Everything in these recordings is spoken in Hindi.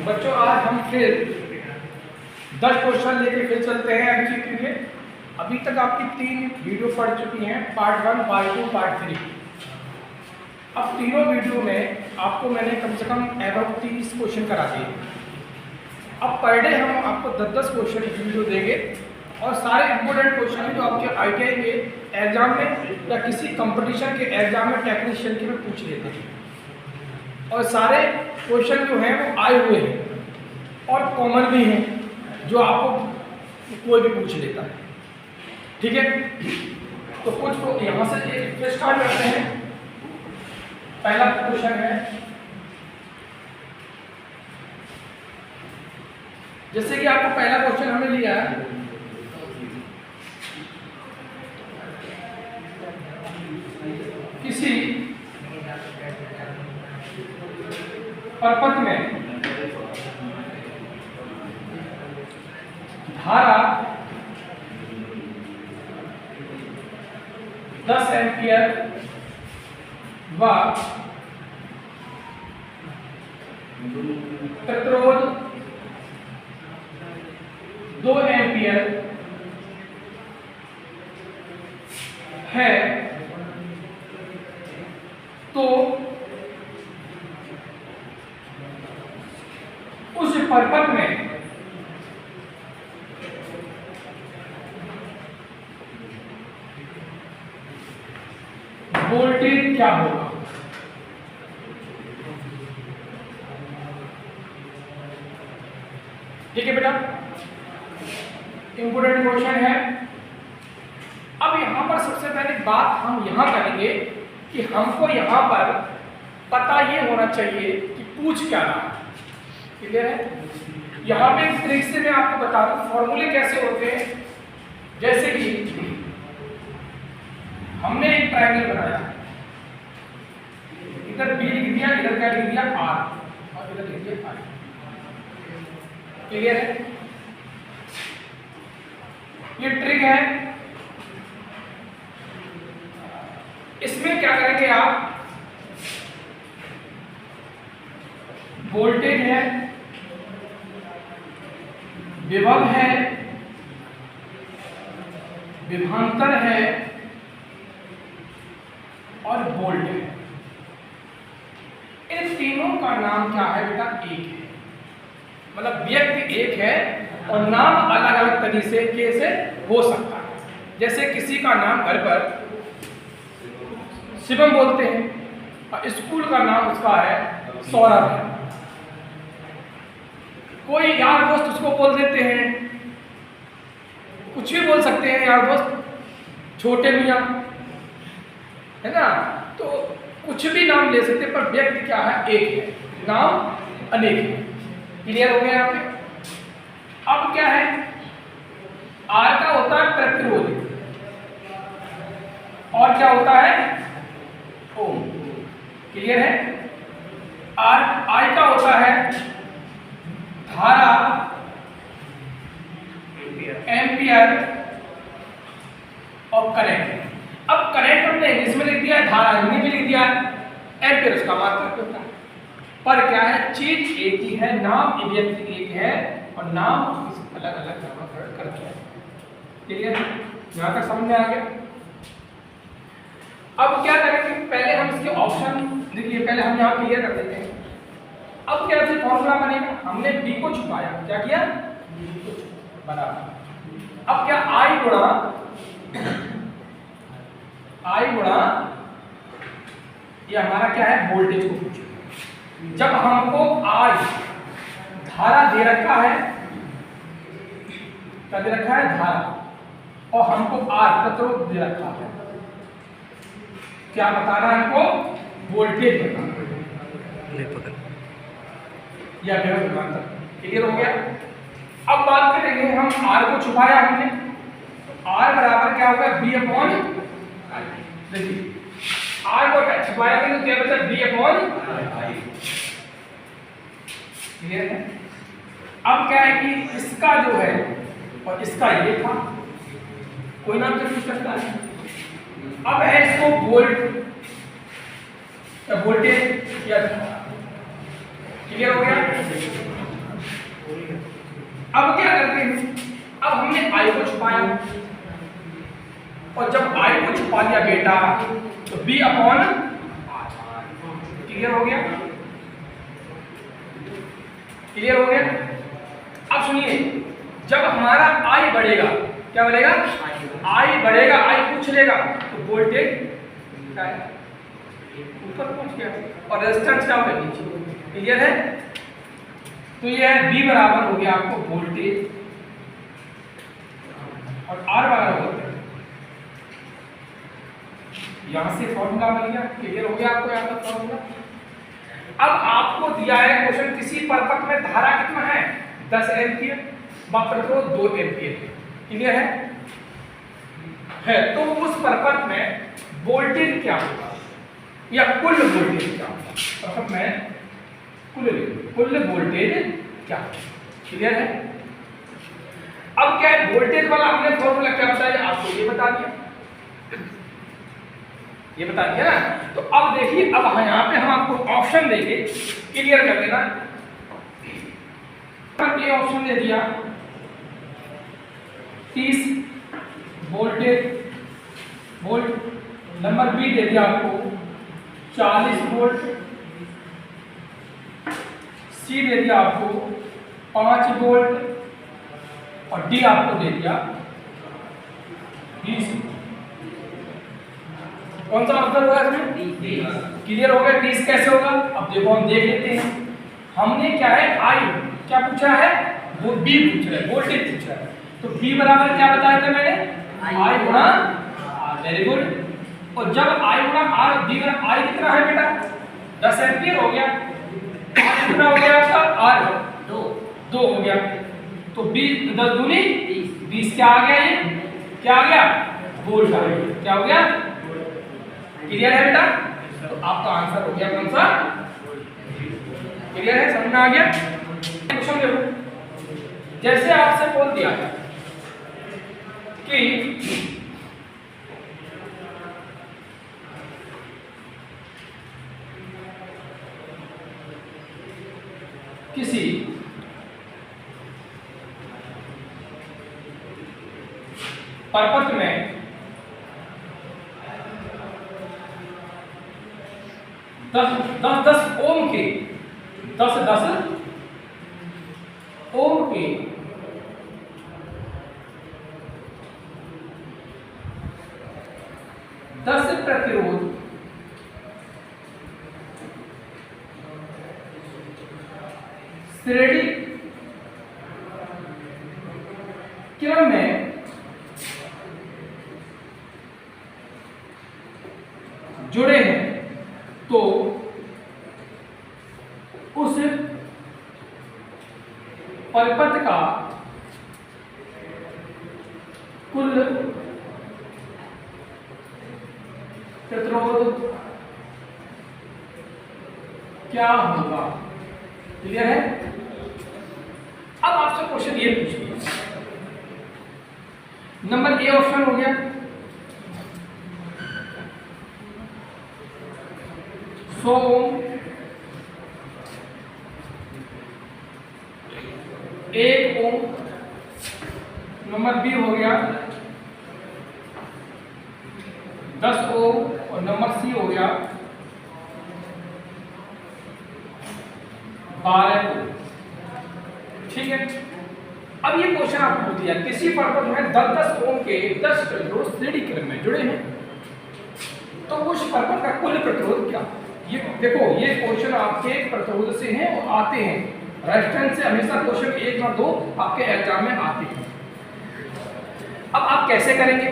बच्चों आज हम फिर 10 क्वेश्चन लेके फिर चलते हैं एमसीक्यू के। अभी तक आपकी 3 वीडियो पढ़ चुकी हैं, पार्ट 1, पार्ट 2, पार्ट 3। अब तीनों वीडियो में आपको मैंने कम से कम अबाउट 30 क्वेश्चन करा दिए। अब पर डे हम आपको 10-10 क्वेश्चन वीडियो देंगे और सारे इंपॉर्टेंट क्वेश्चन जो आपके ITI के एग्जाम में या किसी कंपटीशन के एग्जाम में टेक्नीशियन के में पूछ लेते हैं। और सारे क्वेश्चन जो हैं वो आए हुए हैं और कॉमन भी हैं जो आपको कोई भी पूछ लेता है। ठीक है, तो कुछ तो यहाँ से स्टार्ट करते हैं। पहला क्वेश्चन है, जैसे कि आपको पहला क्वेश्चन हमने लिया है, किसी परपथ में धारा 10 एम्पियर व प्रतिरोध 2 एम्पियर है, तो उस परपथ में वोल्टेज क्या होगा। ठीक है बेटा, इंपोर्टेंट क्वेश्चन है। अब यहां पर सबसे पहले बात हम यहां करेंगे कि हमको यहां पर पता ये होना चाहिए कि पूछ क्या रहा है। क्लियर है? यहाँ पे एक ट्रिक से मैं आपको बता दूं फॉर्मूले कैसे होते हैं। जैसे कि हमने एक ट्रायंगल बनाया, इधर बी लिख दिया, इधर क्या लिख दिया आर, और इधर लिख दिया आई। क्लियर है? ये ट्रिक है। इसमें क्या करेंगे आप, वोल्टेज है, विभव है, विभवांतर है और वोल्ट है। इन तीनों का नाम क्या है बेटा? एक है। मतलब व्यक्ति एक है और नाम अलग अलग तरीके से हो सकता है। जैसे किसी का नाम घर पर शिवम बोलते हैं और स्कूल का नाम उसका है सौरभ है। कोई यार दोस्त उसको बोल देते हैं, कुछ भी बोल सकते हैं यार दोस्त, छोटे मियाँ, है ना, तो कुछ भी नाम ले सकते हैं, पर व्यक्ति क्या है? एक है, नाम अनेक है। क्लियर हो गया यहाँ पे? अब क्या है, आर का होता है प्रतिरोध और क्या होता है? ओम। क्लियर है? आर आई का होता है धारा, एम्पियर और करंट। अब करंट हमने इंग्लिश में लिख दिया है, धारा हिंदी में लिख दिया है, एम्पियर उसका मात्रक होता है। पर क्या है, चीज एक ही है, नाम व्यक्ति एक है और नाम अलग अलग नामकरण करते हैं। क्लियर? यहाँ तक समझ में आ गया? अब क्या करेंगे, पहले हम इसके ऑप्शन देखिए, पहले हम यहाँ क्लियर कर देते हैं। अब क्या फॉर्मूला बनेगा, हमने बी को छुपाया, क्या किया? बी को बराबर। अब क्या आई गुणा ये हमारा क्या है? वोल्टेज को पूछे। जब हमको आई धारा दे रखा है, क्या दे रखा है? धारा, और हमको आर प्रतिरोध दे रखा है, क्या बताना है हमको? वोल्टेज बताना या विभवांतर। क्लियर हो गया? अब बात करेंगे हम आर को छुपाया हमने, आर बराबर क्या होगा? B upon I. देखिए आर को छुपाया तो क्या बचा? बी अपॉन आई। क्लियर है? अब क्या है कि इसका जो है और इसका ये था, कोई नाम तो पूछ सकता है। अब है इसको वोल्ट या वोल्टेज या क्लियर हो गया। अब क्या करते हैं, अब हमने I को छुपाया, और जब I को छुपा दिया बेटा तो B अपॉन क्लियर हो गया, क्लियर हो गया। अब सुनिए, जब हमारा I बढ़ेगा, क्या बढ़ेगा, I बढ़ेगा, I कुछ लेगा तो वोल्टेज क्या है, ऊपर पहुंच गया, और रेजिस्टेंस क्या होगा, नीचे। क्लियर है। तो ये B बराबर हो गया आपको वोल्टेज, और R बराबर हो गया, यहां से फॉर्मूला बन गया। क्लियर हो गया आपको यहाँ तक फॉर्मूला। अब आपको दिया है क्वेश्चन, किसी परपथ में धारा कितना है, 10 एम्पियर, व प्रतिरोध 2 एम्पियर। क्लियर है। तो उस परपथ में वोल्टेज क्या होगा, या कुल वोल्टेज क्या होगा, परपथ में कुल वोल्टेज क्या होगा। क्लियर है। अब क्या है, वोल्टेज वाला हमने फॉर्मूला क्या बताया, आपको ये बता दिया, ये बता दिया ना। तो अब देखिए, अब यहाँ पे हम आपको ऑप्शन देंगे, क्लियर कर देना। ये ऑप्शन दे दिया 30 वोल्ट, नंबर बी दे दिया आपको 40 वोल्ट, सी दे दिया आपको 5 वोल्ट, और डी आपको दे दिया 20। कौन सा ऑप्शन होगा इसमें, क्लियर हो गया। 30 कैसे होगा, अब देखो हम देख लेते हैं। हमने क्या है, आई क्या पूछा है, वो बी पूछ रहा है, वोल्टेज पूछ रहा है। तो बी बराबर क्या बताया था मैंने, आई गुणा आर। Very good. और जब आई गुणा आर, बी गुणा आई कितना है बेटा, 10 एम्पियर हो गया। कितना हो गया आपका, आर 2 हो गया। तो 10 दूनी 20, क्या आ गया, ये क्या आ गया, वोल्ट आ गया। क्या हो गया, क्लियर है बेटा। तो आपका आंसर हो गया कौन सा, क्लियर है, समझ में आ गया। क्वेश्चन देखो, जैसे आपसे बोल दिया कि किसी परपथ में 10 ओम के 10 ओम के 10 प्रतिरोध श्रेणी क्रम में जुड़े हैं, तो उस परिपथ का कुल प्रतिरोध क्या होगा। क्लियर है। अब आपसे क्वेश्चन ये पूछ लिया, नंबर ए ऑप्शन हो गया 100 ओम, 1 ओम। नंबर बी हो गया 10 ओम, और नंबर सी हो गया 12 ओम। ठीक है। अब ये क्वेश्चन आपको दिया, किसी परपथ में 10 ओम के 10 प्रतिरोध श्रेणी क्रम में जुड़े हैं, तो उस परपथ का कुल प्रतिरोध क्या। ये देखो, ये क्वेश्चन आपके प्रतिरोध से हैं और आते हैं, रेजिस्टेंस से हमेशा क्वेश्चन 1 या 2 आपके एग्जाम में आते हैं। अब आप कैसे करेंगे,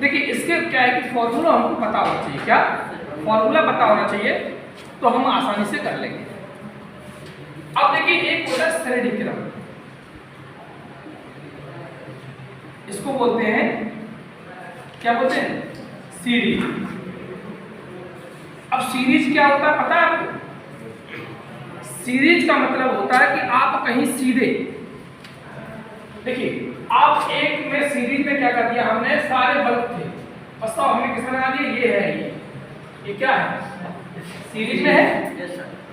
देखिए इसके क्या है कि फॉर्मूला हमको पता होना चाहिए। क्या फॉर्मूला पता होना चाहिए, तो हम आसानी से कर लेंगे। अब देखिए, एक होता है श्रेणी क्रम, इसको बोलते हैं, क्या बोलते हैं, सीरीज। अब सीरीज क्या होता है पता है आपको, सीरीज का मतलब होता है कि आप कहीं सीधे, देखिए आप एक में सीरीज में क्या कर दिया हमने, सारे बल्ब थे, बस तो हमने किस बना दिया, ये है, ये क्या है, सीरीज में है।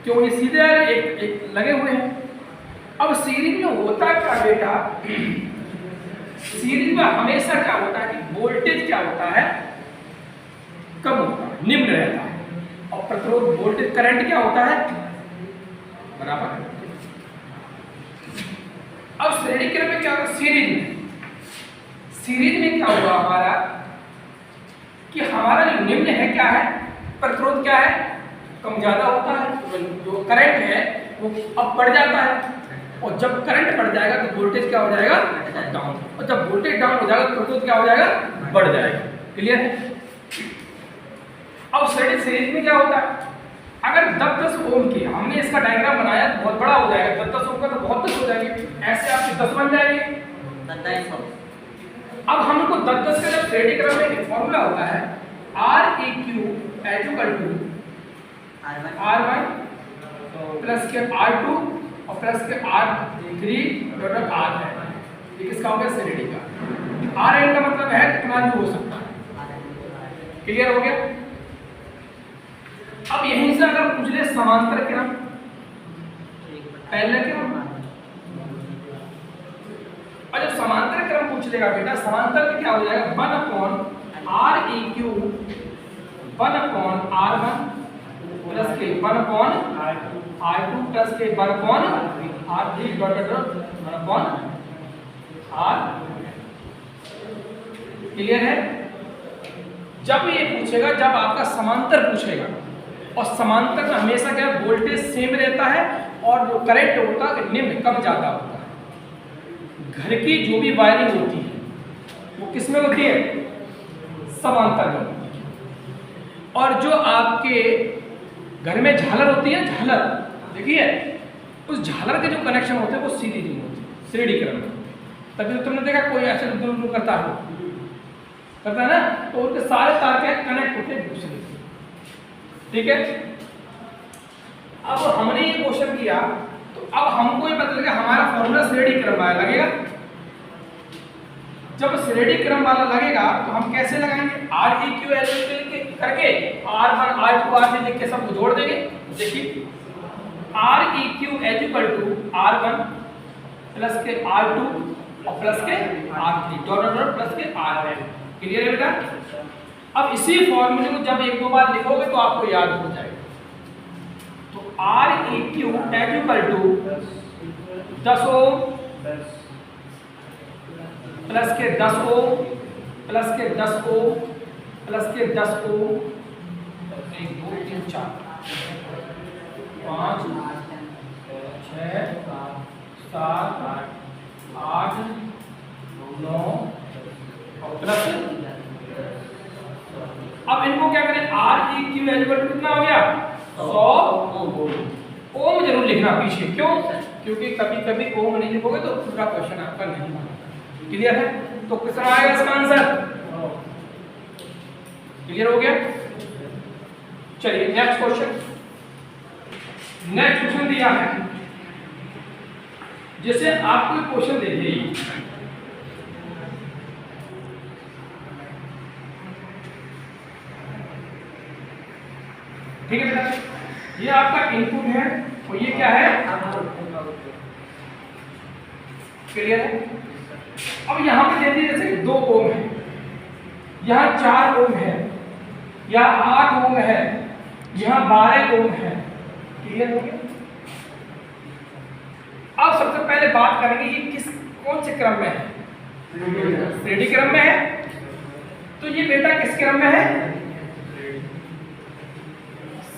क्यों, ये सीधे एक लगे हुए हैं। अब सीरीज में होता क्या बेटा, सीरीज में हमेशा क्या होता है कि वोल्टेज क्या होता है, कम होता है, निम्न रहता है, और प्रतिरोध वोल्टेज करंट क्या होता है, बराबर। अब श्रेणी क्रम में क्या होगा, सीरीज में क्या होगा हमारा कि हमारा जो निम्न है क्या है, प्रतिरोध क्या है, कम ज्यादा होता है, जो करंट है वो अब बढ़ जाता है, और जब करंट बढ़ जाएगा तो वोल्टेज क्या हो जाएगा, डाउन, और जब वोल्टेज डाउन हो जाएगा तो प्रतिरोध क्या हो जाएगा, बढ़ जाएगा। क्लियर है। अब सीरीज में क्या होता है, अगर 10-10 ओम की हमने इसका डायग्राम बनाया तो बहुत बड़ा हो जाएगा, 10-10 ओम का तो बहुत 10 हो जाएंगे, ऐसे आपके 10 बन जाएंगे। अब हमको 10-10 का जब श्रेणी क्रम में एक फॉर्मूला होता है Req R1 प्लस के R2 और प्लस के R3 टोटल R है, ये किसका हो गया, श्रेणी का। Rn का मतलब है कितना भी हो सकता है। क्लियर हो गया। अब यहीं से अगर पूछ ले समांतर क्रम, पहले क्रम, और जब समांतर क्रम पूछ लेगा बेटा, समांतर में क्या हो जाएगा, 1/Req 1/R1 प्लस के 1/R2 प्लस के 1/R3 डॉट 1/R। क्लियर है। जब ये पूछेगा, जब आपका समांतर पूछेगा, और समांतर में हमेशा क्या वोल्टेज सेम रहता है और जो करंट होता है निम्न कम ज्यादा होता है। घर की जो भी वायरिंग होती है वो किस में होती है, समांतर में होती है। और जो आपके घर में झालर होती है, झालर देखिए, उस झालर के जो कनेक्शन होते हैं वो सीधी नहीं होती, श्रेणी क्रम में। तभी तो तुमने देखा कोई ऐसे करता है ना, तो उनके सारे तार के कनेक्ट होते हैं दूसरे। ठीक है। अब हमने ये क्वेश्चन किया तो अब हमको ये पता लगा हमारा फॉर्मूला श्रेणी क्रम वाला लगेगा। जब श्रेणी क्रम वाला लगेगा तो हम कैसे लगाएंगे, Req करके R1 R2 R3 लिख के सबको जोड़ देंगे। देखिए Req R1 प्लस के R2 और प्लस के R3 डॉट प्लस के R। क्लियर है बेटा। अब इसी फॉर्मूले को जब 1-2 बार लिखोगे तो आपको याद हो जाएगा। तो Req 10 ओम प्लस के 10 ओम प्लस के 10 ओम प्लस के 10 ओम, 1 2 3 4 5 6 7 8 9 और प्लस। अब इनको क्या करें, Req कितना हो गया, 100 ओम जरूर लिखना पीछे। क्यों, क्योंकि कभी कभी ओम नहीं लिखोगे तो पूरा क्वेश्चन आपका नहीं बनेगा। क्लियर है। तो कितना आएगा इसका आंसर, क्लियर हो गया। चलिए नेक्स्ट क्वेश्चन। नेक्स्ट क्वेश्चन दिया है, जैसे आपको क्वेश्चन दे दिए, ठीक है बेटा, ये आपका इनपुट है और ये क्या है, क्लियर है। अब यहाँ पे दे दिए जैसे 2 ओम है, यहाँ 4 ओम है, यहाँ 8 ओम है, यहाँ 12 ओम है। क्लियर हो गया। अब सबसे पहले बात करेंगे ये कौन से क्रम में है, श्रेणी क्रम में है। तो ये बेटा किस क्रम में है,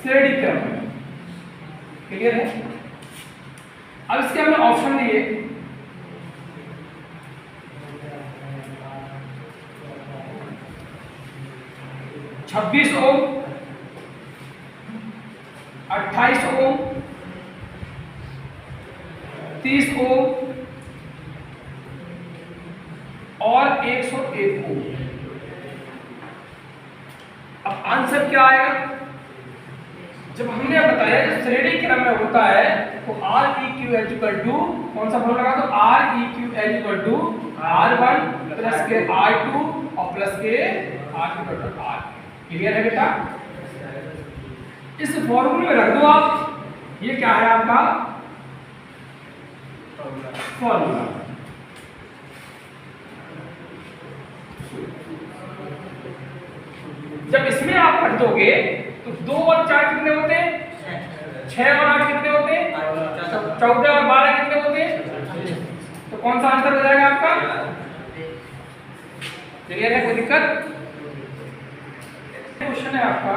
श्रेणी क्रम में। क्लियर है। अब इसके हमने ऑप्शन दिए, छब्बीस ओम, 28 ओम, 30 ओम और 101 ओम। अब आंसर क्या आएगा, जब हमने बताया जो श्रेणी क्रम में होता है तो Req कौन सा फॉर्मूला लगा, तो Req R1 प्लस के R2 और प्लस के R2 R। क्लियर है बेटा। इस फॉर्मूले में रख दो आप, ये क्या है आपका फॉर्मूला। जब इसमें आप रख दोगे तो 2 और 4 कितने होते हैं? 6 और 8 कितने होते हैं? 14 और 12 कितने होते हैं? तो कौन सा आंसर हो जाएगा आपका? क्लियर है? कोई दिक्कत? क्वेश्चन है आपका,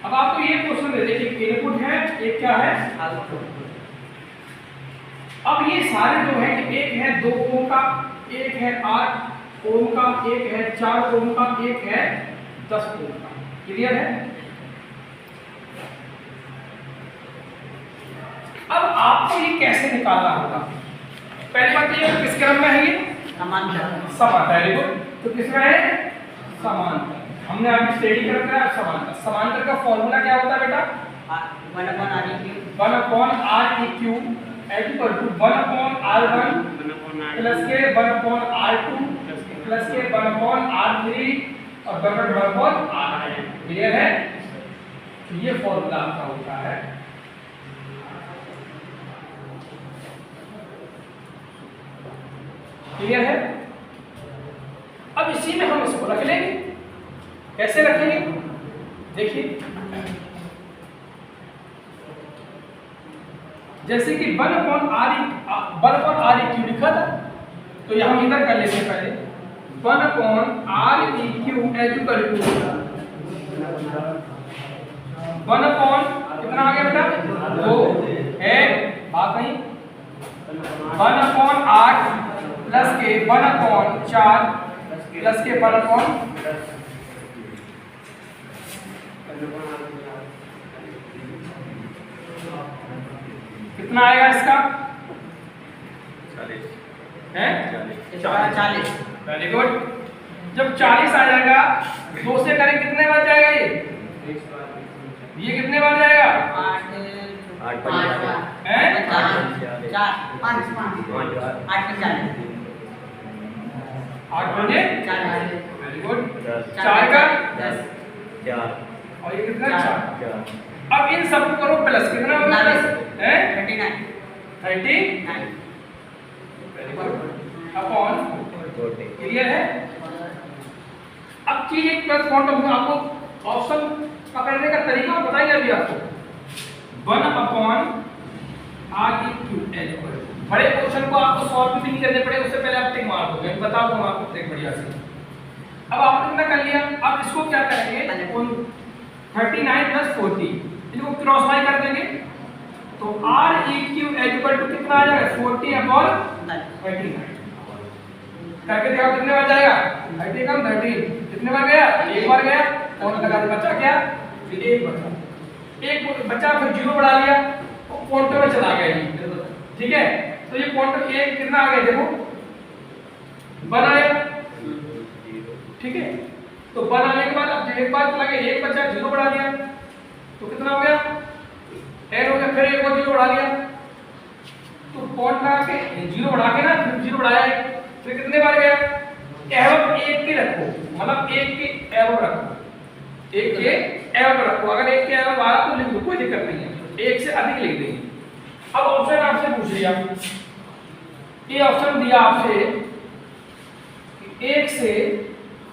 अब आपको ये क्वेश्चन दे देखिए, इनपुट है, एक क्या है? अब ये सारे जो है, एक है 2 ओम का, एक है 8 ओम का, एक है 4 ओम का, एक है 10 ओम का। क्लियर है? अब आपको ये कैसे निकालना होगा? पहली बात ये किस क्रम में है? ये समांतर। समांतर, वेरी गुड। तो किस में है? समांतर। हमने अभी स्टडी कर रखा है समांतर। समांतर का फॉर्मूला क्या होता है बेटा? 1/r(eq) equal to 1/r1 plus के 1/r2 प्लस के 1/r3 और 1/r। क्लियर है? तो ये फॉर्मूला आपका होता है। क्लियर है? अब इसी में हम इसको रख लेंगे। कैसे रखेंगे? देखिए, जैसे कि 1/r(eq) लिखा था, तो यह हम इधर कर लेते हैं पहले। 1/r(eq) इक्वल टू 1 कितना आ गया बेटा? 2 है, बात नहीं। 1/8 प्लस के 1/4 प्लस के 1/, कितना आएगा इसका? 40 है? 40। Very good. जब 40 आ जाएगा, 2 से करें कितने बार जाएगा ये? ये कितने बार जाएगा? 8 है? 8 बजे? Very good. 4 का 10 और ये कितना? 4। अब इन सब को करो प्लस, कितना होगा प्लस? है 39 अपॉन 40। क्लियर है? अब चीज एक प्लस क्वांटम में आपको ऑप्शन पकड़ने का तरीका बताइए अभी आपको। 1/r(eq) बड़े क्वेश्चन को आपको सॉल्व भी नहीं करने पड़े, उससे पहले आप टिक मार दोगे। मैं बता दूंगा आपको टिक बढ़िया से। अब आपने कितना कर लिया? अब इसको क्या करेंगे? 39 प्लस 40 इनको क्रॉस बाय कर देंगे, तो R(eq) इक्वल टू कितना आ जाएगा? 40/39। करके देखो कितने बार जाएगा? 30 कम 13 कितने बार गया? एक बार गया। और लगा दे, बचा क्या? फिर एक बचा, एक बचा, फिर 0 बढ़ा लिया, पॉइंट में चला गया ये। ठीक है? तो ये पॉइंट एक कितना आ गया? देखो 1 आया। ठीक है? तो 1 आने के बाद अब एक बार चला गया, एक बचा, 0 बढ़ा दिया, तो कितना हो गया? n हो गया। फिर एक और 0 बढ़ा लिया, तो पॉइंट लगा के 0 बढ़ा के ना, फिर 0 बढ़ाया, फिर कितने बार गया? एवब 1 के रखो, मतलब 1 के एवब रखो, 1 के एवब रखो। अगर 1 के एवब आ रहा तो लिख दो, कोई दिक्कत नहीं है, 1 से अधिक लिख देंगे। अब ऑप्शन आपसे पूछ लिया, ये ऑप्शन दिया आपसे 1 से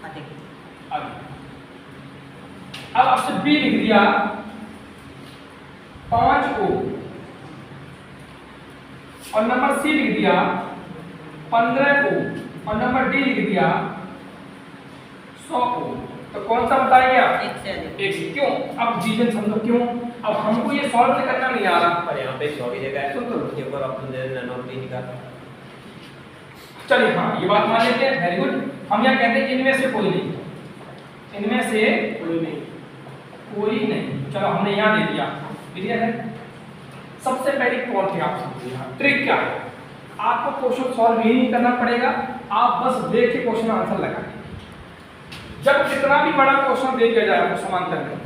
अधिक। अब आपसे बी लिख दिया 5 O, और नंबर सी लिख दिया 15 O, और नंबर डी लिख दिया 100 O। तो कौन सा बताएंगे आप? 1 से। क्यों? अब रीजन समझो क्यों। अब हमको ये सॉल्व करना नहीं आ रहा, पर यहाँ पे 100 की जगह है, तो उसके ऊपर ऑप्शन दे देना, नॉट बी निकाल। चलिए हाँ, ये बात मान लेते हैं। Very good. हम यहाँ कहते हैं इनमें से कोई नहीं, इनमें से कोई नहीं, कोई नहीं। चलो हमने यहाँ दे दिया। क्लियर है? सबसे पहली कॉल थी आपसे, ट्रिक क्या है? आपको क्वेश्चन सॉल्व ही नहीं करना पड़ेगा, आप बस देख के क्वेश्चन आंसर लगाएं। जब कितना भी बड़ा क्वेश्चन दे दिया जाए आपको समांतर में,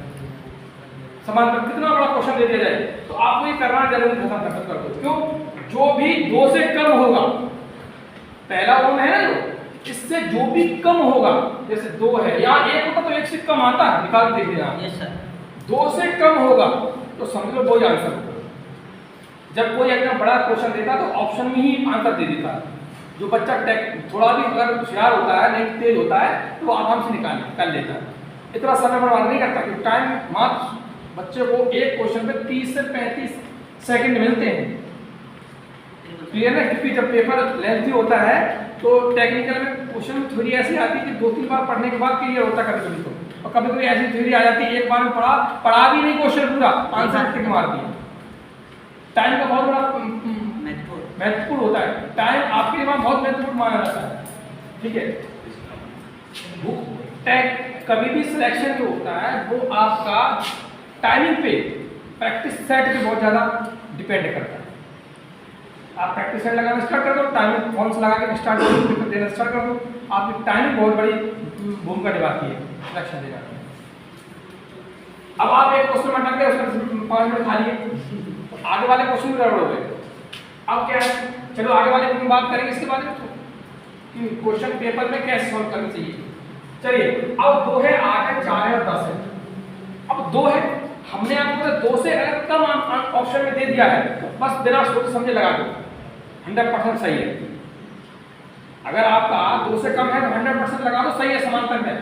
समांतर कितना बड़ा क्वेश्चन दे दिया जाए तो आपको ये करना जरूर खत्म कर दो। क्यों? जो भी 2 से कम होगा, पहला ओम है ना जो, इससे जो भी कम होगा, जैसे 2 है, यहाँ 1 होता तो 1 से कम आता है, निकाल देखिए आप। Yes sir. 2 से कम होगा तो समझ लो वही आंसर होगा। जब कोई एकदम बड़ा क्वेश्चन देता तो ऑप्शन में ही आंसर दे देता है। जो बच्चा थोड़ा भी अगर होशियार होता है, नहीं तेज होता है, तो वो आराम से कर लेता है, इतना समय बर्बाद नहीं करता। क्योंकि टाइम मात्र बच्चे को एक क्वेश्चन पे 30 से 35 सेकंड मिलते हैं। क्लियर है? क्योंकि जब पेपर लेंथी होता है तो टेक्निकल में क्वेश्चन थ्योरी ऐसी आती है कि 2-3 बार पढ़ने के बाद क्लियर होता है कभी-कभी तो, और कभी-कभी ऐसी थ्योरी आ जाती है एक बार में पढ़ा भी नहीं क्वेश्चन पूरा, आंसर टिक मार दिया। टाइम का बहुत बड़ा महत्वपूर्ण होता है, टाइम आपके लिए बहुत महत्वपूर्ण माना जाता है। ठीक है? बुक कभी भी सिलेक्शन जो होता है वो आपका टाइमिंग पे, प्रैक्टिस सेट पे बहुत ज़्यादा डिपेंड करता है। आप प्रैक्टिस सेट लगाना स्टार्ट कर दो, टाइमिंग फोन से लगा के स्टार्ट देना स्टार्ट कर दो, आपकी टाइमिंग बहुत बड़ी भूमिका निभाती है सिलेक्शन देना। अब आप एक क्वेश्चन में अटक गए, उसमें 5 मिनट खा लिए, तो आगे वाले क्वेश्चन में गड़बड़ हो गए। अब क्या है, चलो आगे वाले की बात करेंगे इसके बारे में, कि क्वेश्चन पेपर में कैसे सॉल्व करना चाहिए। चलिए, अब 2 है, 8 है, 4 है और 10 है। अब 2 है, हमने आपको 2 से अगर कम ऑप्शन में दे दिया है तो बस बिना सोच समझे लगा दो, 100% सही है। अगर आपका 2 से कम है तो 100% लगा दो, सही है समांतर में।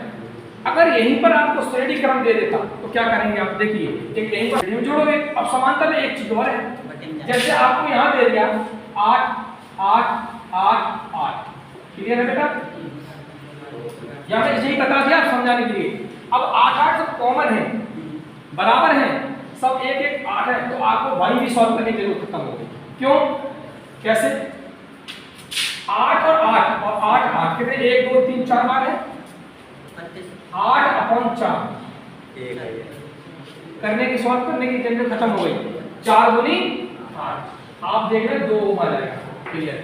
अगर यहीं पर आपको श्रेणी क्रम दे देता तो क्या करेंगे आप? देखिए, एक यहीं पर श्रेणी जोड़ोगे। अब समांतर में एक चीज और है, जैसे आपको यहाँ दे दिया 8 8 8 8, क्लियर है बेटा? यहाँ मैं यही बता दिया समझाने के लिए। अब 8 8 सब कॉमन है, बराबर है, सब 1 1 8 है, तो आपको वही भी सॉल्व करने की जरूरत खत्म हो गई। क्यों? कैसे? 8 और 8 और 8 8 कितने? 1 2 3 4 बार है, 8/4 करने की, सॉल्व करने की जरूरत खत्म हो गई। 4 दूनी 8, आप देख रहे 2 ओम आ जाएगा। क्लियर?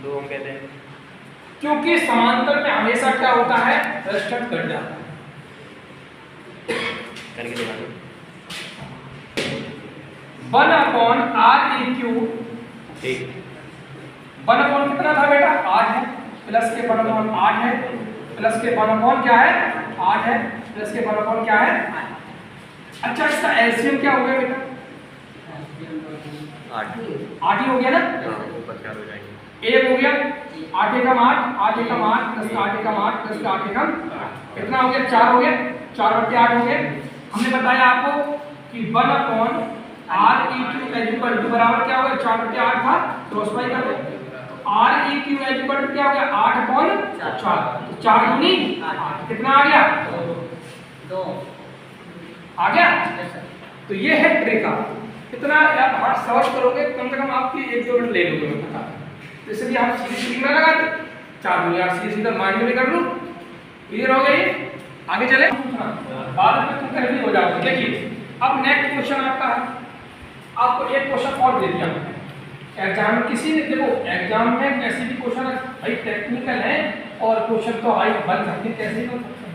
2 ओम कहते हैं क्योंकि समांतर में हमेशा क्या होता है? रेजिस्टेंस घट जाता है। करके दिखा दो। 1/Req, ठीक, 1 कितना था बेटा? 8 है, प्लस के 1/8 है, प्लस के 1 क्या है? 8 है, प्लस के 1 क्या है? 8। अच्छा, इसका एलसीएम क्या हो गया बेटा? 8 8 ही हो गया ना? ऊपर 4 हो जाएंगे, 1 हो गया, 8 एकम 8, 8 एकम 8 प्लस 8 एकम 8 प्लस 8 एकम कितना हो गया? 4 हो गया, 4/8 हो गया। हमने बताया आपको कि 1/Req बराबर क्या होगा? 4/8 था, क्रॉस बाय कर दो। Req क्या हो गया? 8/4, 4 दूनी 8, कितना आ गया? 2 आ गया। तो ये है ट्रिक। आप कितना आप हार्ड सर्च करोगे, कम से कम आपकी 1-2 मिनट ले लोगे मैं बता। तो इसलिए हम सीधी में लगा दे, 4 दूनी 8 सीधा माइंड में कर लो। क्लियर हो गई? आगे चले, बाद में तुम कहीं हो जाओगे। देखिए, अब नेक्स्ट क्वेश्चन आपका है, आपको एक क्वेश्चन और दे दिया एग्जाम में। किसी ने देखो एग्जाम में कैसे भी क्वेश्चन है भाई, टेक्निकल है और क्वेश्चन तो हाई बन सकते हैं, कैसे बन सकते हैं।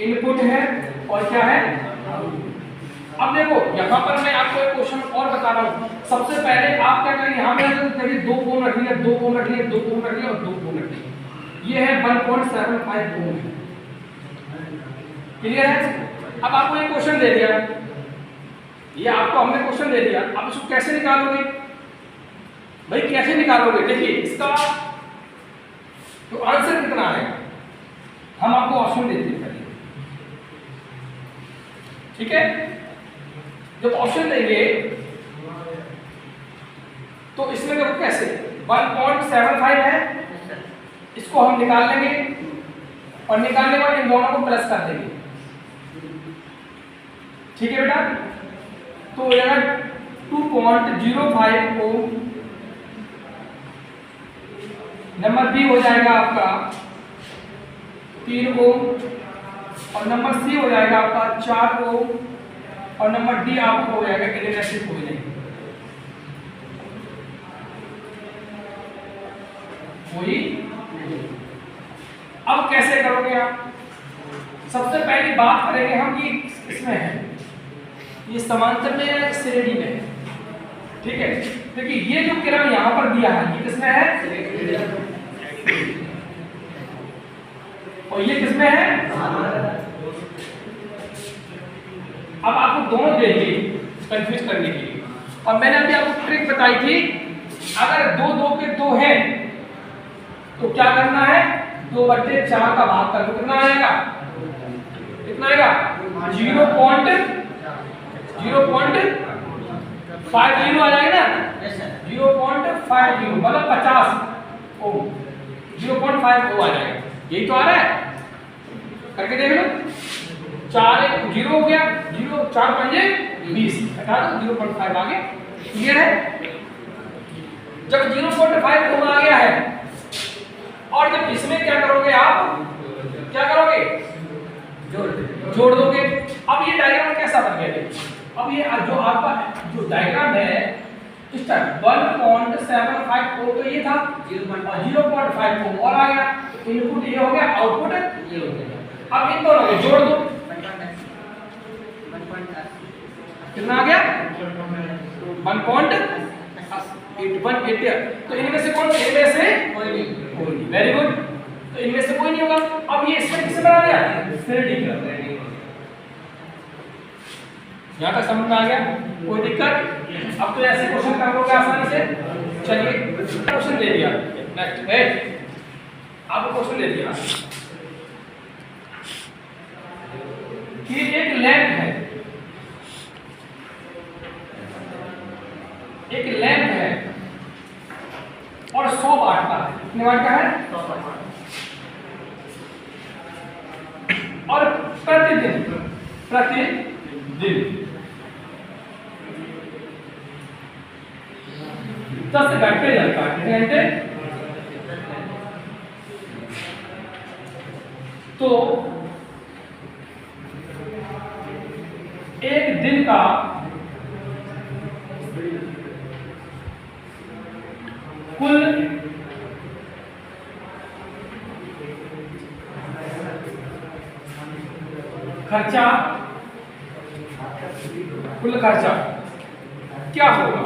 इनपुट है और क्या है? अब देखो यहाँ पर मैं आपको एक क्वेश्चन और बता रहा हूँ। सबसे पहले आप क्या करेंगे, यहाँ पे 2 कोण रख लिया, 2 कोण रख लिया, 2 कोण रख लिया और 2 कोण रख लिया। ये है 1.75 कोण। क्लियर है? अब आपको एक क्वेश्चन दे दिया, ये आपको हमने क्वेश्चन दे दिया, आप इसको कैसे निकालोगे भाई? कैसे निकालोगे? देखिए, इसका तो आंसर कितना है हम आपको ऑप्शन देते हैं। ठीक है? जब ऑप्शन देंगे तो इसमें देखो कैसे 1.75 है, इसको हम निकाल लेंगे और निकालने के बाद इन दोनों को प्लस कर देंगे। ठीक है बेटा? तो अगर 2.05 ओम नंबर बी हो जाएगा आपका 3 ओम, और नंबर सी हो जाएगा आपका 4 ओम, और नंबर डी आपको हो जाएगा इलेक्ट्रिक कोई नहीं, कोई। अब कैसे करोगे आप? सबसे पहली बात करेंगे हम कि इसमें है ये समांतर में या श्रेणी में है, ठीक है। देखिए ये जो किरण यहाँ पर दिया है ये किसमें है? और ये किसमें है? अब आपको दोनों देखिए कंफ्यूज करने के लिए। अब मैंने अभी आपको ट्रिक बताई थी, अगर 2 2 के 2 है तो क्या करना है? 2/4 का भाग कर दो, कितना आएगा? कितना आएगा? 0.50 आ जाएगा ना, 0.50 मतलब 50 ओम, 0.5 ओम आ जाएगा। यही तो आ रहा है, करके देख लो। 4 1 0 हो गया, 0 4 5 20 हटा दो, 0.5 आ गया। क्लियर है? जब 0.5 ओम आ गया है, और जब इसमें क्या करोगे आप? क्या करोगे? जोड़ दोगे। अब ये डायग्राम कैसा बन गया? अब ये जो आपका जो डायग्राम है इस टाइप 1.75 ओम तो ये था, 0.5 ओम और आ गया। इनपुट ये हो गया, आउटपुट ये हो गया। अब इन दोनों को जोड़ दो, कितना आ गया? 1.180। तो इनमें से कौन? इनमें से कोई नहीं। Very good. तो इनमें से कोई नहीं होगा। अब ये इसमें किससे बना दिया? श्रेणी का। यहाँ तक समझ में आ गया? कोई दिक्कत? अब तो ऐसे क्वेश्चन कर लोगे आसानी से। चलिए क्वेश्चन दे दिया, नेक्स्ट है आपको क्वेश्चन दे दिया कि एक लैंप है, एक लैंप है और 100 वाट का है। कितने वाट का है? 100 वाट। और प्रतिदिन 10 घंटे चलता है। कितने घंटे? तो एक दिन का कुल खर्चा, कुल खर्चा क्या होगा?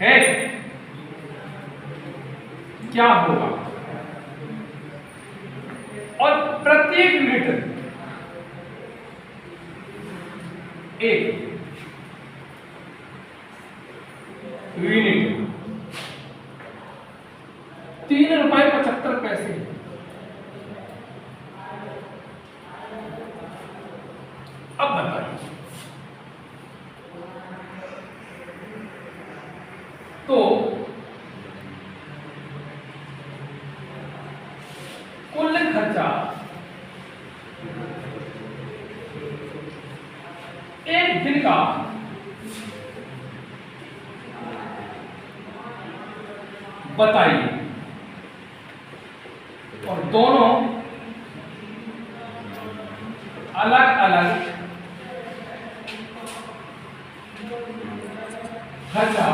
है क्या होगा? और प्रत्येक यूनिट एक यूनिट 3 रुपए 75 पैसे। अब बताइए तो कुल खर्चा एक दिन का बताइए, और दोनों अलग अलग खर्चा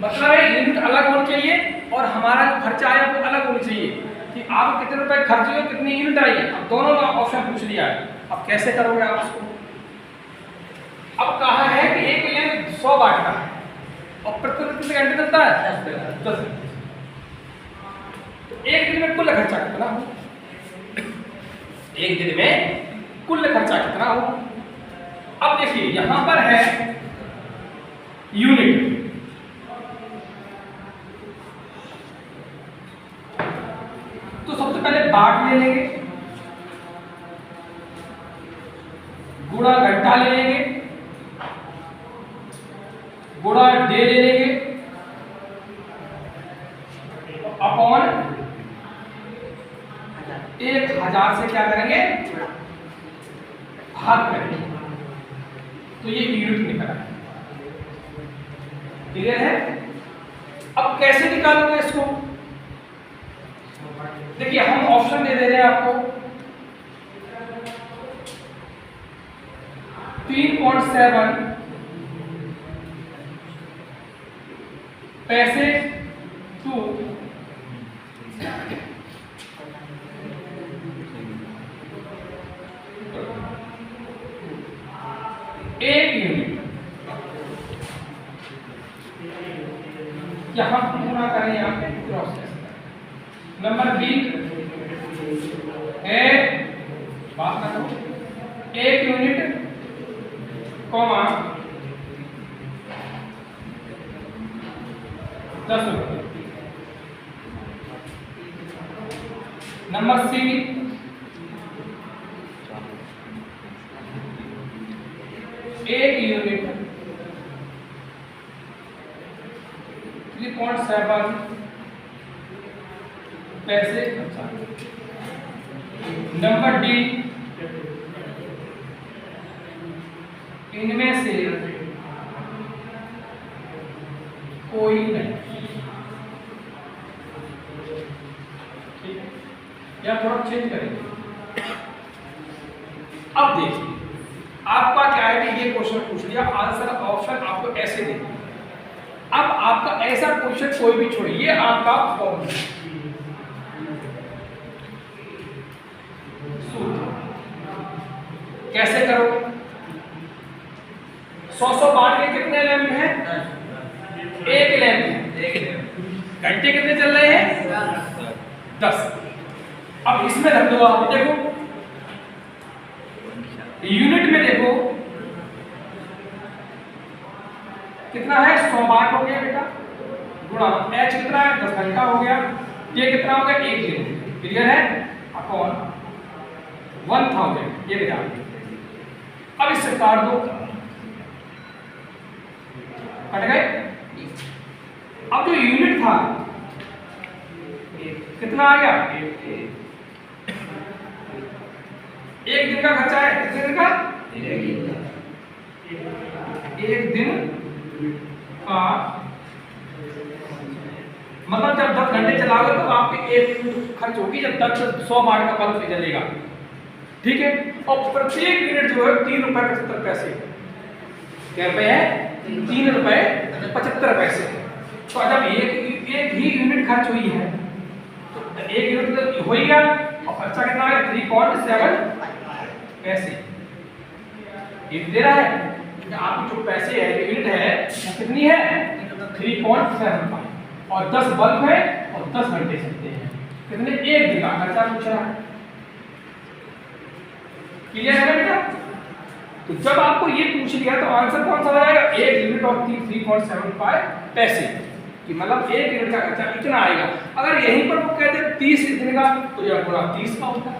मतलब है यूनिट अलग होनी चाहिए और हमारा जो खर्चा आया वो अलग होनी चाहिए कि आप कितने रुपए खर्च हुए, कितनी यूनिट आई है। अब दोनों का ऑप्शन पूछ लिया है, अब कैसे करोगे आप इसको? अब कहा है कि एक लैंप 100 वाट का है और प्रतिदिन कितने घंटे चलता है? 10 घंटे। तो एक दिन में कुल खर्चा कितना हो? एक दिन में कुल खर्चा कितना हो? अब देखिए यहां पर है यूनिट, तो सबसे पहले बाट ले लेंगे, गुणा घंटा ले लेंगे, गुणा डे ले लेंगे, अपॉन 1000 से क्या करेंगे? भाग करेंगे। तो ये यूनिट निकला। क्लियर है? अब कैसे निकालोगे इसको? देखिए हम ऑप्शन दे रहे हैं आपको 3.7 पैसे टू 1 यूनिट। यहां पूरा करें यहाँ पे प्रोसेस। नंबर बी है, बात ना करो, 1 यूनिट कॉमा 10 रुपये। नंबर सी 1 यूनिट 3.7 पैसे। नंबर डी इनमें से कोई नहीं। ठीक है, या थोड़ा चेंज करेंगे। अब देखिए आपका क्या है कि ये क्वेश्चन पूछ लिया, आंसर ऑप्शन आपको ऐसे दे दिया। अब आपका ऐसा क्वेश्चन कोई भी छोड़िए, ये आपका फॉर्मूला कैसे करो? 100 बांट के कितने लैंप हैं? 1 लैंप है। घंटे कितने चल रहे हैं? 10। अब इसमें रख दो आप, देखो यूनिट में देखो कितना है, 100 बांट हो गया बेटा, गुणा h कितना है, 10 घंटा हो गया, ये कितना हो गया, 1 यूनिट। क्लियर है? अपॉन 1000 ये बेटा। अब इससे काट दो, कट गए। अब जो यूनिट था कितना आ गया, 1 दिन का खर्चा है, कितने दिन का, 1 दिन का, मतलब जब 10 घंटे चलाओगे तो आपके 1 यूनिट खर्च होगी, जब 100 वाट का बल्ब जलेगा। ठीक है, और प्रत्येक यूनिट जो है 3 रुपए 75 पैसे। क्या रुपए है? 3 रुपए 75 पैसे। तो जब एक ही यूनिट खर्च हुई है तो 1 यूनिट तो हो ही गया, और खर्चा कितना है, 3.7 पैसे। ये दे रहा है आपकी जो पैसे है, यूनिट है वो कितनी है, 3.75, और 10 बल्ब है और 10 घंटे चलते हैं, कितने, 1 दिन का खर्चा पूछ रहा है। क्लियर है बेटा? तो जब आपको ये पूछ लिया तो आंसर कौन सा आएगा, 1 यूनिट और 3.75 पैसे, कि मतलब 1 यूनिट का खर्चा इतना आएगा। अगर यहीं पर वो कहते 30 दिन का तो यह पूरा 30 का होता,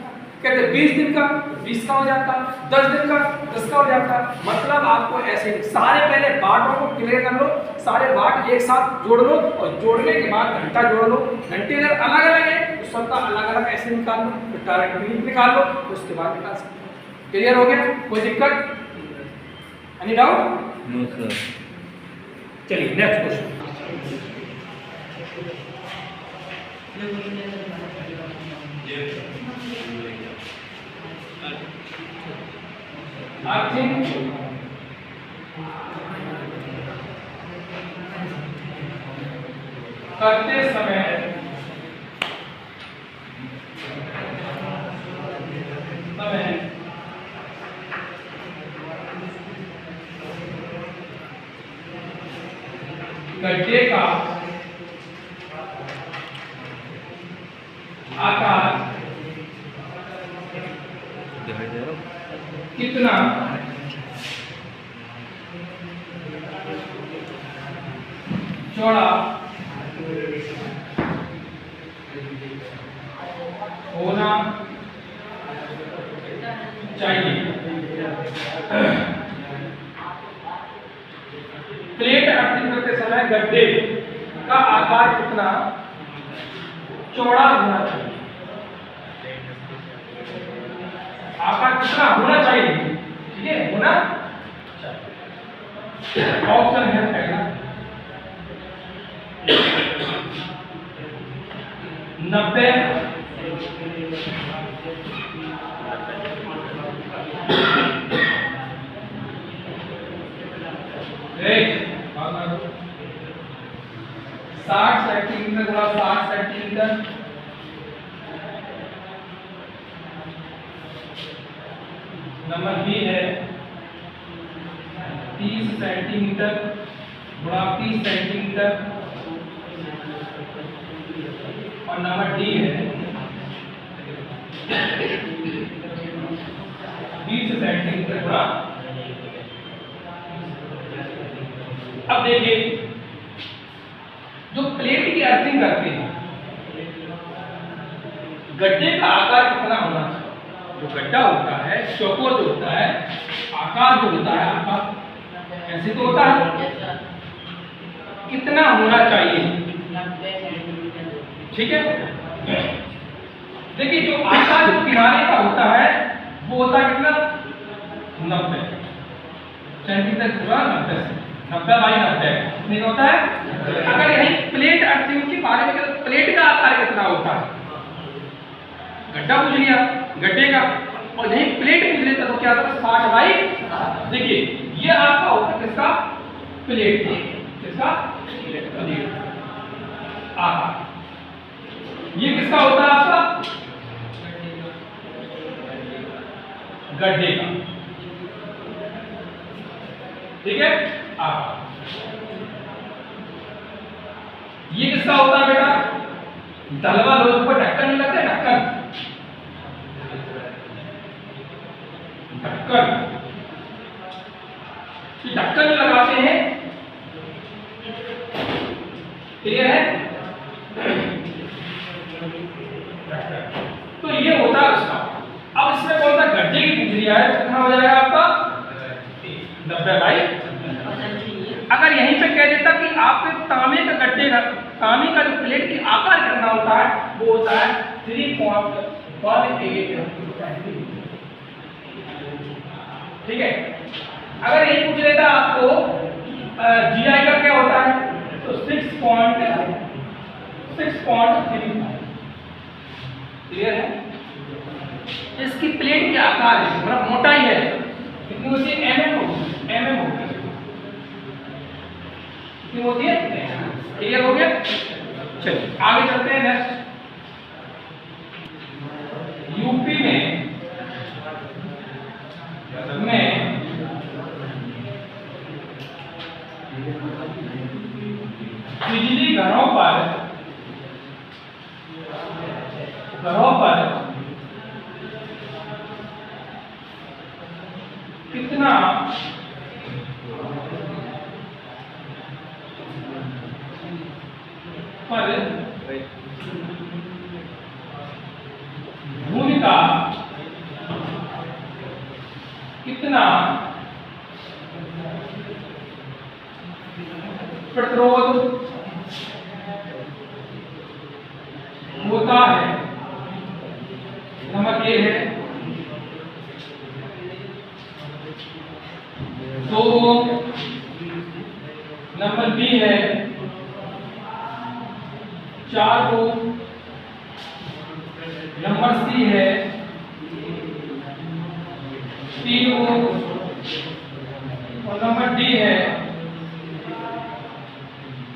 कहते 20 दिन का 20 का हो जाता, 10 दिन का 10 का हो जाता। मतलब आपको ऐसे सारे पहले बाटों को क्लियर कर लो, सारे बाट एक साथ जोड़ लो, और जोड़ने के बाद घंटा जोड़ लो। घंटे अगर अलग अलग है तो सबका अलग अलग ऐसे निकाल लो, तो डायरेक्ट यूनिट निकाल लो, उसके बाद निकाल सकते। क्लियर हो गया? कोई दिक्कत, एनी डाउट? No sir. चलिए नेक्स्ट क्वेश्चन। I think करते समय गड्ढे का आकार कितना चौड़ा होना चाहिए। प्लेट अर्थिंग करते समय गड्ढे का आकार कितना चौड़ा होना चाहिए, आकार कितना होना चाहिए, ठीक है, होना चाहिए। ऑप्शन है पहला 90 60 सेंटीमीटर गुणा 60 सेंटीमीटर, नंबर बी है 30 सेंटीमीटर गुणा 30 सेंटीमीटर, और नंबर डी है 20 सेंटीमीटर गुणा। अब देखिए, जो प्लेट की अर्थिंग करते हैं, गड्ढे का आकार कितना होना चाहिए? जो गड्ढा होता है, चौकोर जो होता है, आकार जो होता है, आकार ऐसे तो होता है, कितना होना चाहिए? ठीक है। देखिए, जो आकार जो किनारे का होता है वो होता है कितना? 90 सेंटीमीटर गुणा 90 से, 90/90 कितने होता है? अगर यही प्लेट अर्थिंग के बारे में, तो प्लेट का आकार कितना होता है? गड्ढा पूछ लिया गड्ढे का, और यही प्लेट पूछ लेता तो क्या होता? 60/। देखिए, ये आपका होता है किसका? प्लेट का। किसका? प्लेट आकार। ये किसका होता है? आपका गड्ढे का। ठीक है। आकार। ये किसका होता है बेटा? दलवा लोग पर ढक्कन नहीं लगता, ढक्कन, ढक्कन, ढक्कन लगाते हैं। क्लियर है? तो ये होता है उसका। अब इसमें कौन सा गड्ढे की पूछ लिया है, कितना हो जाएगा आपका? 90/। अगर यहीं पे कह देता कि आपके तांबे का गड्ढे का, तांबे का जो प्लेट की आकार कितना होता है, वो होता है 3.18। ठीक है। अगर यही पूछ लेता आपको जीआई का क्या होता है, तो 6.35। क्लियर है? इसकी प्लेट की आकार है, मतलब मोटाई है कितनी होती है? mm होती है। कितनी होती है? क्लियर हो गया? चलिए आगे चलते हैं। नेक्स्ट, यूपी में बिजली घरों पर कितना पर भूमिका कितना प्रतिरोध होता है? नंबर ए है 2 ओम, नंबर बी है 4 ओम, नंबर सी है 3 ओम, और नंबर डी है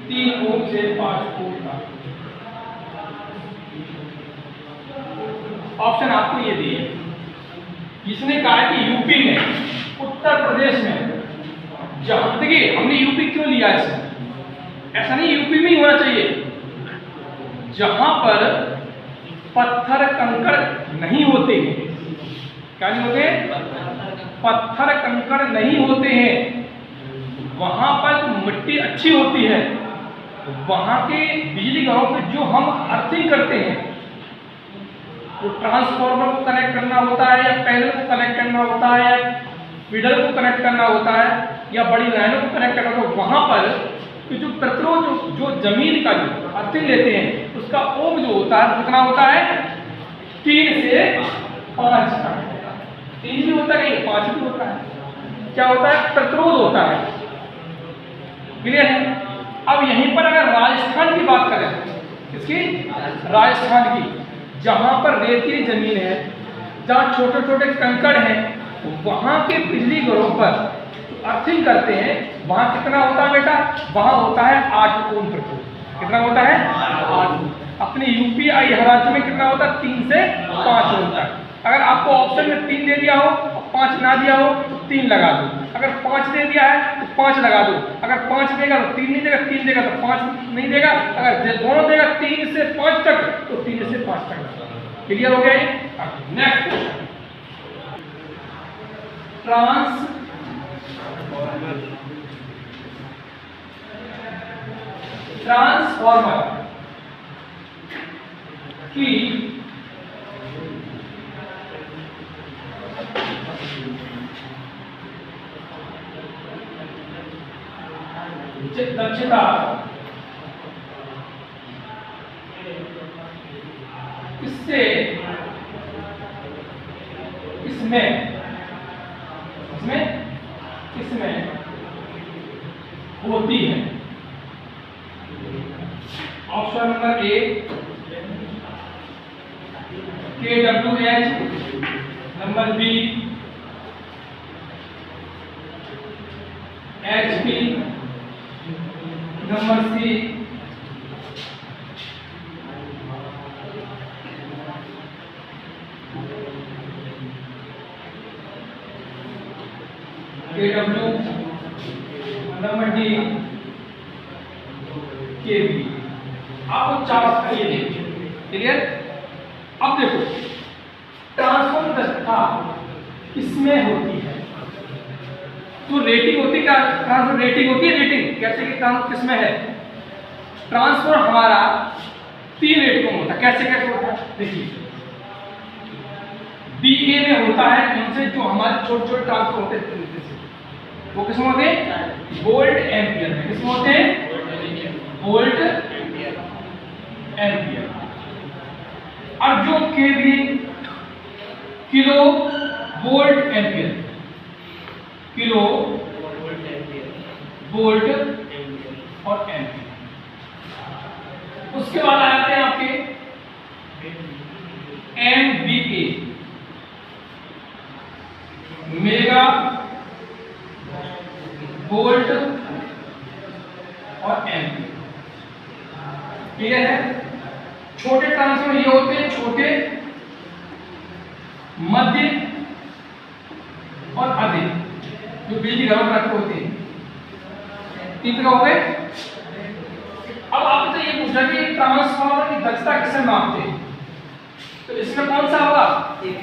3 ओम से 5 ओम का। ऑप्शन आपको ये दिए। इसने कहा कि यूपी में, उत्तर प्रदेश में, जहां, देखिए हमने यूपी क्यों लिया इसे, ऐसा नहीं यूपी में ही होना चाहिए, जहां पर पत्थर कंकड़ नहीं होते हैं। क्या नहीं होते? पत्थर कंकड़ नहीं होते हैं, वहां पर जो मिट्टी अच्छी होती है, वहां के बिजली घरों पे जो हम अर्थिंग करते हैं, तो ट्रांसफार्मर को कनेक्ट करना होता है, या पैनल को कनेक्ट करना होता है, या फीडर को कनेक्ट करना होता है, या बड़ी लाइनों को कनेक्ट करना होता है, वहां पर कि जो प्रतिरोध जो जमीन का जो अर्थिंग लेते हैं, उसका ओम जो होता है कितना होता है? 3 से 5 का। 3 भी होता है, 5 भी होता है। क्या होता है? प्रतिरोध होता है। क्लियर है? अब यहीं पर अगर राजस्थान की बात करें, किसकी? राजस्थान की। जहां पर रेतीली जमीन है, जहां छोटे छोटे कंकड़ हैं, वहां के बिजली घरों पर अर्थिंग करते हैं, वहां कितना होता है बेटा? वहां होता है 8 ओम प्रति। कितना होता है? 8 ओम। अपने यूपी हरियाणा में कितना होता है? 3 से 5 ओम तक। अगर आपको ऑप्शन में 3 दे दिया हो और 5 ना दिया हो तो 3 लगा दो। अगर 5 दे दिया है तो 5 लगा दो। अगर 5 देगा तो 3 नहीं देगा, 3 देगा तो 5 नहीं देगा। अगर दोनों देगा 3 से 5 तक तो 3 से 5 तक। क्लियर हो गया ये? नेक्स्ट क्वेश्चन, ट्रांसफॉर्मर की दक्षता किसमें होती है? Option number A KWH, number B HP, number C KW, number D KB। आपको 4 ये देखिए। क्लियर? अब देखो ट्रांसफॉर्मर दक्षता किसमें होती है? तो रेटिंग होती है क्या? ट्रांसफॉर्मर रेटिंग होती है। रेटिंग कैसे कि ट्रांसफॉर्मर किसमें है? ट्रांसफॉर्मर हमारा 3 रेटिंग में होता है। कैसे कैसे होता है देखिए, BA में होता है उनसे जो हमारे छोटे छोटे ट्रांसफॉर्मर होते हैं, वो किसमें होते हैं? वोल्ट एम्पियर में। किसमें होते हैं? Volt ampere. और जो KV kilo volt ampere, kilo volt और एम्पियर। उसके बाद आते हैं आपके MVA, मेगा वोल्ट और एम्पियर। क्लियर है? छोटे ट्रांसफॉर्मर ये होते हैं, छोटे, मध्य और अधिक, जो बिजली घरों में रखे होते हैं। 3 तरह हो गए। अब आपसे ये पूछा कि ट्रांसफॉर्मर की दक्षता किससे मापते हैं? तो इसमें कौन सा होगा? एक।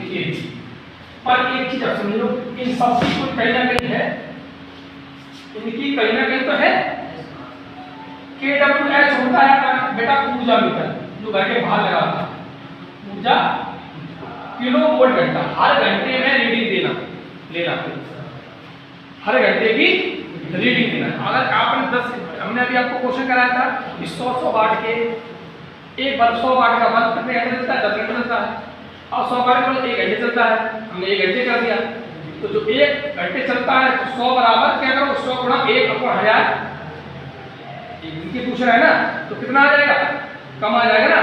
पर एक चीज आप समझ लो, इन सबकी कोई कहीं ना कहीं है, इनकी कहीं ना कहीं तो है। KWH होता है बेटा ऊर्जा मीटर, जो घर के बाहर लगा था। ऊर्जा किलो वोल्ट घंटा, हर घंटे में रीडिंग लेना हर घंटे की रीडिंग देना। अगर आपने 10, हमने अभी आपको क्वेश्चन कराया था कि 100 वाट के एक बल्ब, 100 वाट का बल्ब कितने घंटे चलता है? 10 घंटे चलता है। और 100 वाट का 1 घंटे चलता है, हमने 1 घंटे कर दिया। तो जो 1 घंटे चलता है तो 100 बराबर क्या करो? 100 गुणा 1/1000। इनके पूछ रहा है ना, तो कितना आ जाएगा? कम आ जाएगा ना।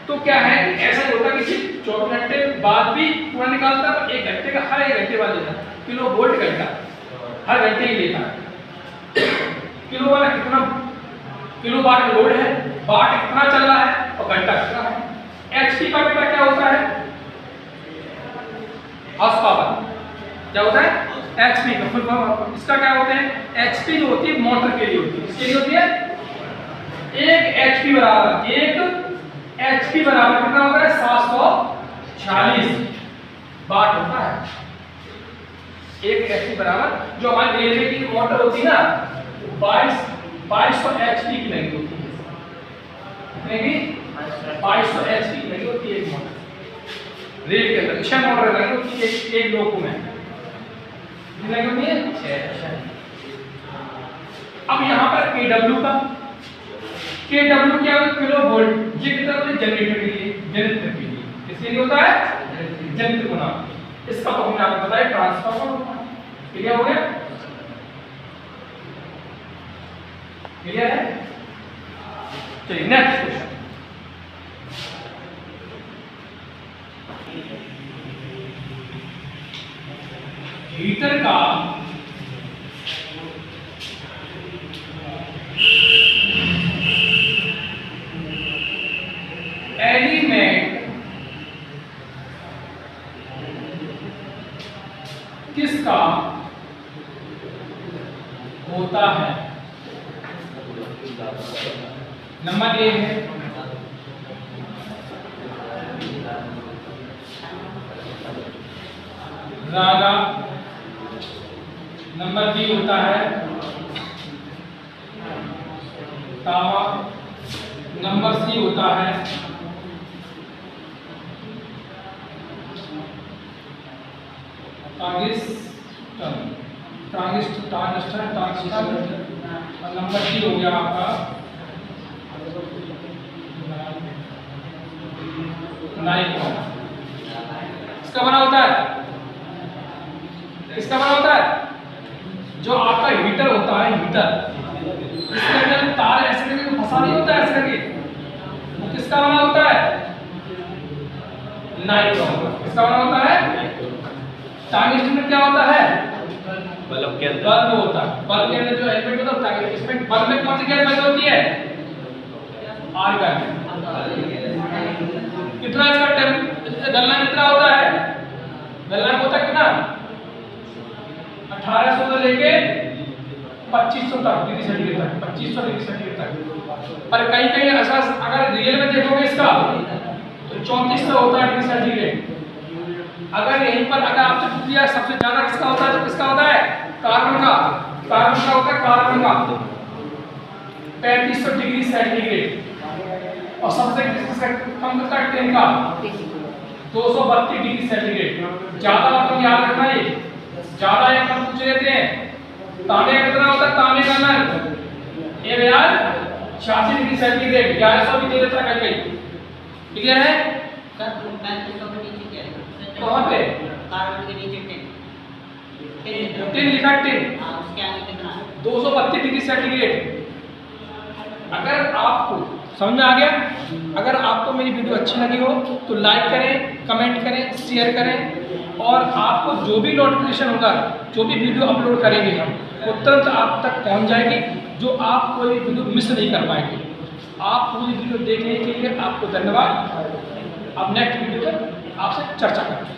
तो क्या है कि ऐसा होता है कि सिर्फ 24 घंटे बाद भी पूरा निकालता है, पर 1 घंटे का हर 1 घंटे बाद लेता है। किलो वोल्ट घंटा हर घंटे ही लेता है। किलो वाला कितना किलो वाट का लोड है, वाट कितना चल रहा है और घंटा कितना है। HP का बेटा क्या होता है? Horse power. क्या होता है? HP का फुल फॉर्म। इसका क्या होता है? HP जो होती है मोटर के लिए होती है। किसके लिए होती है? 1 HP बराबर 1 HP बराबर कितना होता है? 740 वाट होता है। 1 HP बराबर, जो हमारी रेलवे की मोटर होती है ना, 2200 HP की लगी होती है। कितने की? 2200 HP की लगी होती है एक मोटर। रेल के अंदर 6 मोटर लगी होती है एक लोको में। कितनी लगी होती है? 6। अब यहाँ पर KW का, KW क्या है? Kilo volt. ये कितना होता है? जनरेटर के लिए, जनरेटर के लिए। किसके लिए होता है? जनरेटर को नाम। इसका तो हमने आपको बताया ट्रांसफार्मर होता है। क्लियर हो गया? क्लियर है? चलिए नेक्स्ट क्वेश्चन। हीटर का एलिमेंट किसका होता है? नंबर ए है रागा, नंबर बी होता है तावा, नंबर सी होता है ट्रांजिस्टर, और नंबर डी हो गया आपका नाइट्रॉन। इसका बना होता है, इसका बना होता है जो आपका हीटर होता है, हीटर इसके अंदर तार ऐसे करके फंसा नहीं होता है, ऐसे करके, वो किसका बना होता है? नाइट्रॉन। किसका बना होता है? ट्रांजिस्टर में क्या होता है? बल्ब के अंदर बल्ब होता है। बल्ब के अंदर जो एलिमेंट होता है, इसमें बल्ब में कौन सी गैस पैदा होती है? आर्गन। कितना इसका गलनांक कितना होता है? गलनांक होता है कितना? 1800 से लेके 2500 तक डिग्री सेंटीग्रेड तक, 2500 डिग्री सेंटीग्रेड तक। पर कहीं कहीं ऐसा अगर रियल में देखोगे इसका तो 3400 होता है डिग्री सेंटीग्रेड। अगर यहीं पर अगर आपसे पूछ लिया सबसे ज्यादा किसका होता है, तो किसका होता है? कार्बन का। कार्बन का होता है, कार्बन का 3500 डिग्री सेंटीग्रेड। और सबसे कम किसका? टिन का 232 डिग्री सेंटीग्रेड। ज्यादा मतलब याद रखना, ये ज्यादा एक बार पूछ लेते हैं। तांबे का कितना होता है? तांबे का नल ये यार 86 डिग्री सेंटीग्रेड, 1100 भी दे देता है कहीं। ठीक है सर 3500 के नीचे क्या है? कहां पे? कार्बन के नीचे टिन लिखा है, टिन। हां, उसके आगे कितना है? 232 डिग्री सेंटीग्रेड। अगर आपको समझ में आ गया, अगर आपको मेरी वीडियो अच्छी लगी हो तो लाइक करें, कमेंट करें, शेयर करें, और आपको जो भी नोटिफिकेशन होगा, जो भी वीडियो अपलोड करेंगे हम, वो तुरंत आप तक पहुंच जाएगी, जो आप कोई वीडियो मिस नहीं कर पाएंगे। आप पूरी वीडियो देखने के लिए आपको धन्यवाद। अब नेक्स्ट वीडियो में आपसे चर्चा करेंगे।